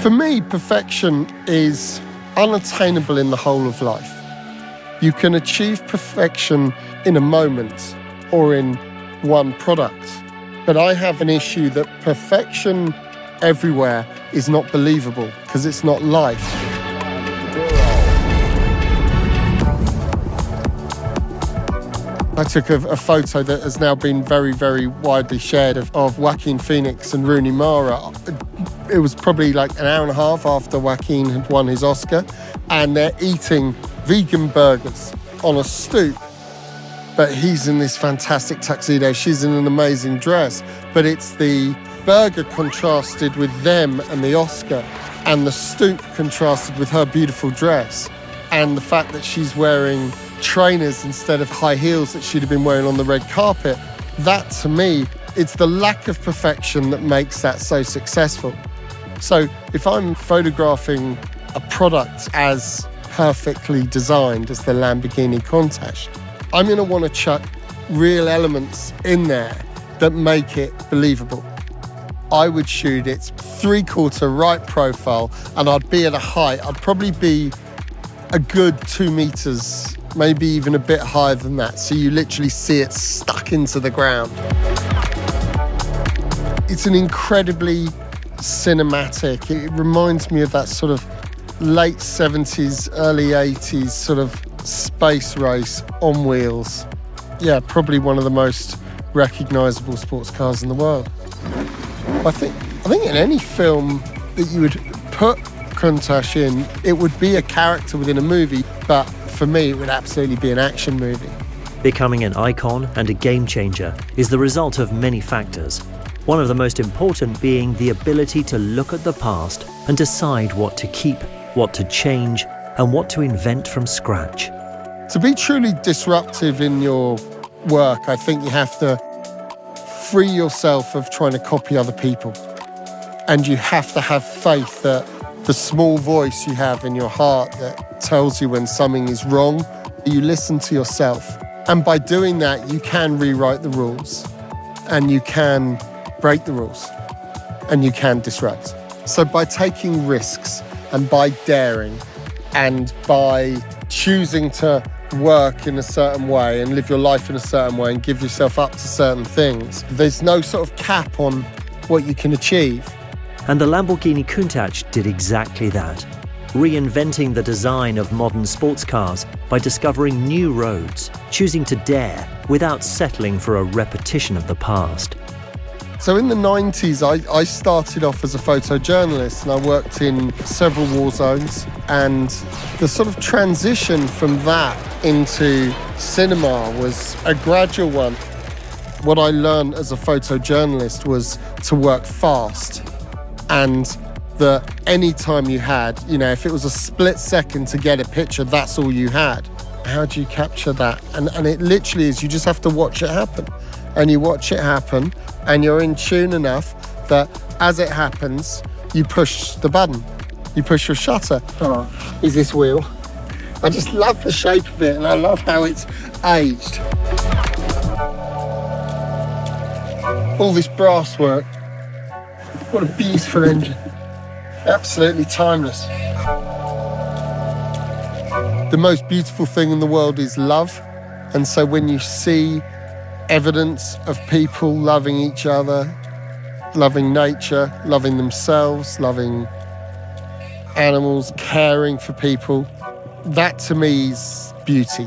For me, perfection is unattainable in the whole of life. You can achieve perfection in a moment or in one product. But I have an issue that perfection everywhere is not believable because it's not life. I took a photo that has now been very, very widely shared of Joaquin Phoenix and Rooney Mara. It was probably like an hour and a half after Joaquin had won his Oscar, and they're eating vegan burgers on a stoop. But he's in this fantastic tuxedo, she's in an amazing dress. But it's the burger contrasted with them and the Oscar, and the stoop contrasted with her beautiful dress, and the fact that she's wearing trainers instead of high heels that she'd have been wearing on the red carpet. That, to me, it's the lack of perfection that makes that so successful. So if I'm photographing a product as perfectly designed as the Lamborghini Countach, I'm going to want to chuck real elements in there that make it believable. I would shoot it 3/4 right profile, and I'd be at a height. I'd probably be a good 2 meters, maybe even a bit higher than that, so you literally see it stuck into the ground. It's an incredibly cinematic, it reminds me of that sort of late 70s, early 80s sort of space race on wheels. Yeah, probably one of the most recognisable sports cars in the world. I think in any film that you would put Countach in, it would be a character within a movie, but for me, it would absolutely be an action movie. Becoming an icon and a game changer is the result of many factors, one of the most important being the ability to look at the past and decide what to keep, what to change, and what to invent from scratch. To be truly disruptive in your work, I think you have to free yourself of trying to copy other people. And you have to have faith that the small voice you have in your heart that tells you when something is wrong, you listen to yourself. And by doing that, you can rewrite the rules, and you can break the rules, and you can disrupt. So by taking risks, and by daring, and by choosing to work in a certain way and live your life in a certain way and give yourself up to certain things, there's no sort of cap on what you can achieve. And the Lamborghini Countach did exactly that, reinventing the design of modern sports cars by discovering new roads, choosing to dare without settling for a repetition of the past. So in the 90s, I started off as a photojournalist, and I worked in several war zones, and the sort of transition from that into cinema was a gradual one. What I learned as a photojournalist was to work fast, and that any time you had, if it was a split second to get a picture, that's all you had. How do you capture that? And it literally is, you just have to watch it happen. And you watch it happen, and you're in tune enough that as it happens, you push the button. You push your shutter. Oh, is this wheel? I just love the shape of it, and I love how it's aged. All this brass work. What a beautiful engine. Absolutely timeless. The most beautiful thing in the world is love. And so when you see evidence of people loving each other, loving nature, loving themselves, loving animals, caring for people, that to me is beauty.